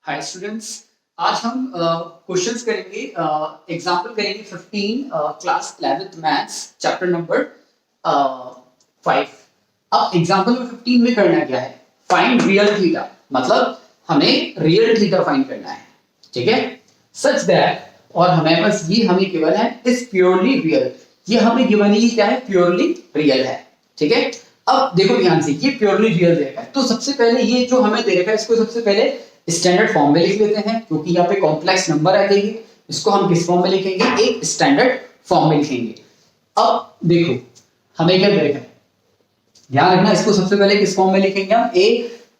Hi students, आज हम questions करेंगे, एग्जांपल करेंगे 15 class 11th maths chapter number 5। अब एग्जांपल में 15 में करना क्या है, फाइंड रियल थीटा, मतलब हमें रियल थीटा फाइंड करना है, ठीक है। सच दैट, और हमें बस ये हमें गिवन है इज प्योरली रियल, ये हमें गिवन है क्या है, प्योरली रियल है, ठीक है। अब देखो ध्यान से, ये प्योरली रियल दे रखा है, तो सबसे पहले ये जो हमें दे रखा है इसको सबसे पहले स्टैंडर्ड फॉर्म में लिख लेते हैं, क्योंकि यहाँ पे कॉम्प्लेक्स नंबर आ जाएगी। इसको हम किस फॉर्म में लिखेंगे, एक स्टैंडर्ड फॉर्म में लिखेंगे। अब देखो हमें क्या दे रखा है, ध्यान रखना, इसको सबसे पहले किस फॉर्म में लिखेंगे, हम a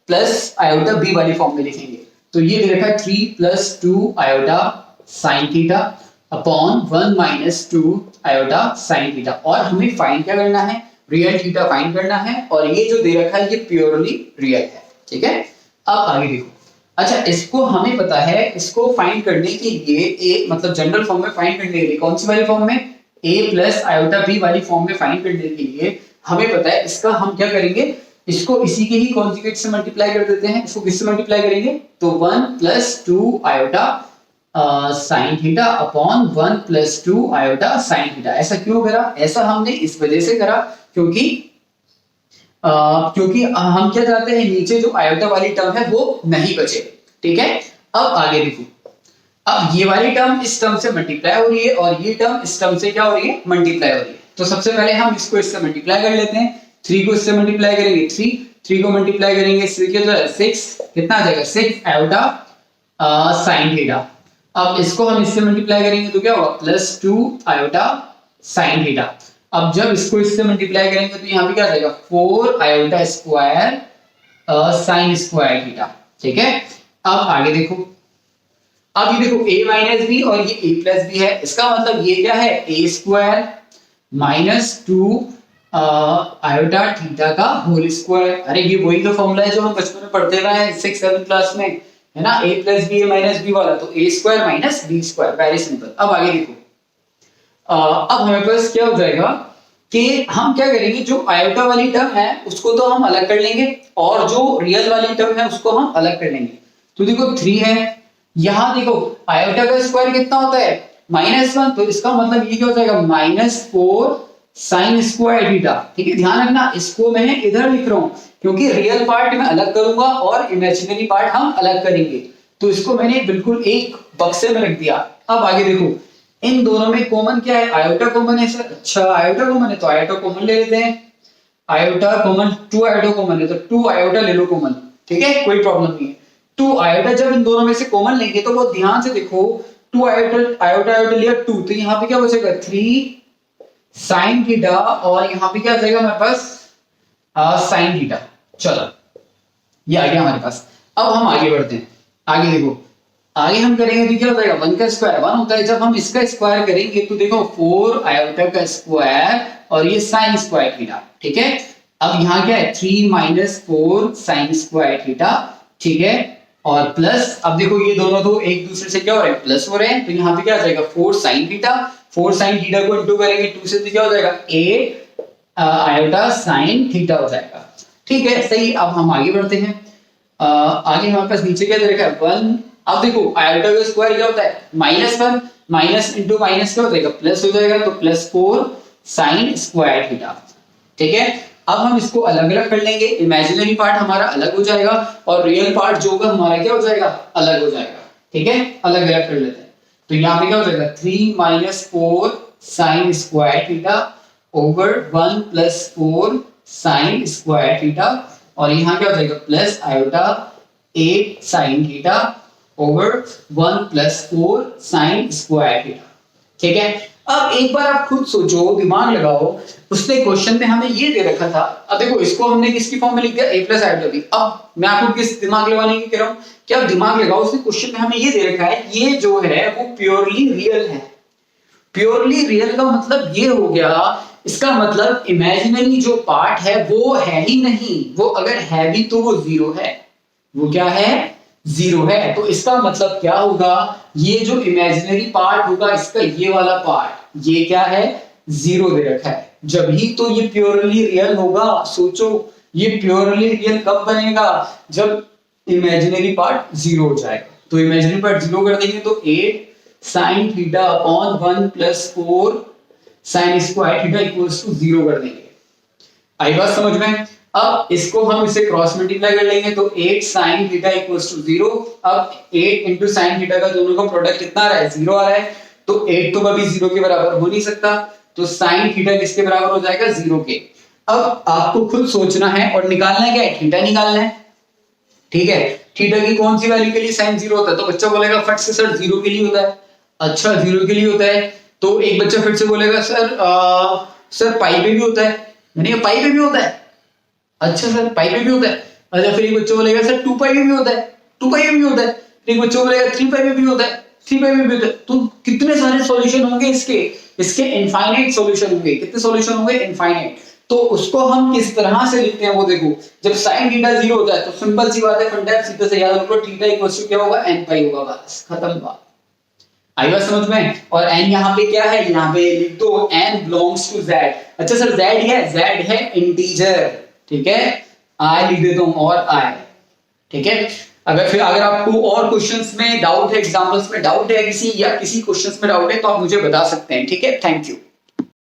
प्लस आयोटा b वाली फॉर्म में लिखेंगे। तो ये दे रखा है 3 + 2 iota sine theta upon 1 - 2 iota sine theta, और हमें फाइंड क्या करना है, रियल थीटा फाइंड करना है, और ये जो दे रखा है ये प्योरली रियल है, ठीक है। अब आगे देखो, अच्छा इसको हमें पता है, इसको फाइंड करने के लिए a मतलब जनरल फॉर्म में फाइंड करने के लिए कौन सी वाली फॉर्म में, a प्लस आयोटा b वाली फॉर्म में फाइंड करने के लिए हमें पता है इसका हम क्या करेंगे, इसको इसी के ही कॉन्जुगेट से मल्टीप्लाई कर देते हैं। इसको किससे मल्टीप्लाई करेंगे, तो 1 + 2 iota sine theta upon 1 + 2 iota sine theta. ऐसा क्यों करा, ऐसा हमने इस वजह से करा क्योंकि हम क्या चाहते हैं, नीचे जो आयोटा वाली टर्म है वो नहीं बचे, ठीक है। अब आगे देखो, अब ये वाली टर्म इस टर्म से मल्टीप्लाई हो रही है और ये टर्म इस टर्म से क्या हो रही है, मल्टीप्लाई हो रही है। तो सबसे पहले हम इसको इससे मल्टीप्लाई कर लेते हैं, 3 को इससे मल्टीप्लाई करेंगे 3 को मल्टीप्लाई करेंगे 6, कितना आ जाएगा 6 आयोटा साइन थीटा। अब इसको हम इससे मल्टीप्लाई करेंगे तो क्या होगा, +2 आयोटा साइन थीटा। अब जब इसको इससे मल्टीप्लाई करेंगे तो यहाँ पे क्या आ जाएगा, 4 iota square sine square theta, ठीक है। अब आगे देखो, अब ये देखो a - b और ये a + b है, इसका मतलब ये क्या है, a² - 2 आयोटा थीटा का होल स्क्वायर। अरे ये वही तो फॉर्मूला है जो हम बचपन में पढ़ते रहे हैं 6th-7th क्लास में, है ना, a + b - b वाला, तो a² - b², वेरी सिंपल। अब आगे देखो, अब हमारे पास क्या हो जाएगा कि हम क्या करेंगे, जो आयोटा वाली टर्म है उसको तो हम अलग कर लेंगे और जो रियल वाली टर्म है उसको हम अलग कर लेंगे। तो देखो 3 है, यहां देखो आयोटा का स्क्वायर कितना होता है, -1, तो इसका मतलब ये क्या हो जाएगा, -4 साइन स्क्वायर थीटा, ठीक है। ध्यान रखना, इसको मैं इधर लिख रहा हूं क्योंकि रियल पार्ट मैं अलग करूंगा और इमेजिनरी पार्ट हम अलग करेंगे, तो इसको मैंने बिल्कुल एक बक्से में रख दिया। अब आगे देखो, इन दोनों में कॉमन क्या है, आयोटा कॉमन है सर, अच्छा आयोटा कॉमन है तो आयोटा कॉमन ले लेते हैं, आयोटा कॉमन, 2 आयोटा कॉमन है तो 2 आयोटा ले लो कॉमन, ठीक है, कोई प्रॉब्लम नहीं है। 2 आयोटा जब इन दोनों में से कॉमन लेंगे तो बहुत ध्यान से देखो, 2 आयोटा लिया 2, तो यहाँ पे क्या बचेगा 3 साइन थीटा, और यहाँ पे क्या आ जाएगा हमारे पास साइन थीटा। चलो ये आ गया हमारे पास। अब हम आगे बढ़ते हैं, आगे देखो, आगे हम करेंगे तो क्या हो जाएगा, 1 का स्क्वायर 1 होता है, जब हम इसका स्क्वायर करेंगे तो देखो 4 आयोटा का स्क्वायर और ये साइन स्क्वायर थीटा, ठीक है। अब यहाँ क्या है, 3 - 4 साइन स्क्वायर थीटा, ठीक है, और प्लस, अब देखो ये दोनों तो एक दूसरे से क्या हो रहे हैं, प्लस हो रहे हैं, तो यहाँ पे क्या आ जाएगा 4 साइन थीटा, 4 साइन थीटा को इंटू करेंगे 2 से तो क्या हो जाएगा 8 आयोटा साइन थीटा हो जाएगा, ठीक है, सही। अब हम आगे बढ़ते हैं, आगे हमारे पास नीचे क्या दे रखा है 1। अब देखो आयोटा का स्क्वायर क्या होता है, -1, माइनस इंटू माइनस क्या हो जाएगा, प्लस हो जाएगा, तो +4 साइन स्क्वायर थीटा, ठीक है। अब हम इसको अलग अलग कर लेंगे, इमेजिनरी पार्ट हमारा अलग हो जाएगा और रियल पार्ट जो होगा हमारा क्या हो जाएगा, अलग हो जाएगा, ठीक है, अलग अलग कर लेते हैं। तो यहाँ पे क्या हो जाएगा 3 - 4 sine square theta over 1 + 4 sine square theta, और यहाँ क्या हो जाएगा plus iota 8 sine theta over 1 + 4 sine square theta, ठीक है। अब एक बार आप खुद सोचो, दिमाग लगाओ, उसने क्वेश्चन में हमें ये दे रखा था, अब देखो इसको हमने किसकी फॉर्म में लिख दिया, a + आयोटा b। अब मैं आपको किस दिमाग लगाने की कह रहा हूं, क्या आप दिमाग लगाओ, उसने क्वेश्चन में हमें ये दे रखा है, ये जो है वो प्योरली रियल है। प्योरली रियल का मतलब ये हो गया, इसका मतलब इमेजिनरी जो पार्ट है वो है ही नहीं, वो अगर है भी तो वो 0 है, वो क्या है, 0 है। तो इसका मतलब क्या होगा, ये जो इमेजिनरी पार्ट होगा इसका ये वाला पार्ट, ये क्या है, 0 दे रखा है, जब ही तो ये प्योरली रियल होगा। सोचो ये प्योरली रियल कब बनेगा, जब इमेजिनरी पार्ट 0 हो जाएगा, तो इमेजिनरी पार्ट 0 कर देंगे तो 8 sin theta upon 1 plus 4 sin square theta equals to 0 कर देंगे। आई बात समझ में? अब इसको हम इसे क्रॉस मल्टीप्लाई कर लेंगे तो 8 sin थीटा इक्वल्स टू 0। अब 8 into sin थीटा का दोनों का प्रोडक्ट कितना आ रहा है? 0 आ रहा है। तो 8 तो कभी 0 के बराबर हो नहीं सकता, तो sin थीटा किसके बराबर हो जाएगा? 0 के। अब आपको खुद सोचना है और निकालना है क्या है? थीटा निकालना है, ठीक है। थीटा की कौन सी वैल्यू के लिए sin 0 होता है? तो बच्चा बोलेगा फट से सर 0 के लिए होता है। अच्छा 0 के लिए होता है, तो एक बच्चा फिर से बोलेगा सर पाई पे भी होता है। यानी पाई पे भी होता है। अच्छा सर पाई पे भी होता है। अच्छा फिर एक बच्चा बोलेगा सर 2 पाई पे भी होता है, 2 पाई पे भी होता है। फिर एक बच्चा बोलेगा 3 पाई पे भी होता है, 3 पाई पे भी होता है। तो कितने सारे सॉल्यूशन होंगे इसके इनफाइनाइट सॉल्यूशन होंगे। कितने सॉल्यूशन होंगे? इनफाइनाइट। तो उसको हम किस तरह से लिखते हैं वो देखो। जब sin थीटा 0 होता है तो सिंपल सी बात है, फंडा सीधे से याद रखो, थीटा इक्वल्स टू क्या होगा? n पाई होगा, बस खत्म बात। आई बात समझ में? और n यहाँ पे क्या है? यहाँ पे लिख दो n बिलोंग्स टू z। अच्छा सर z है इंटीजर, ठीक है। i लिख देता हूँ और i, ठीक है। अगर आपको और क्वेश्चंस में डाउट है, एग्जांपल्स में डाउट है किसी, या किसी क्वेश्चंस में डाउट है तो आप मुझे बता सकते हैं, ठीक है। Thank you.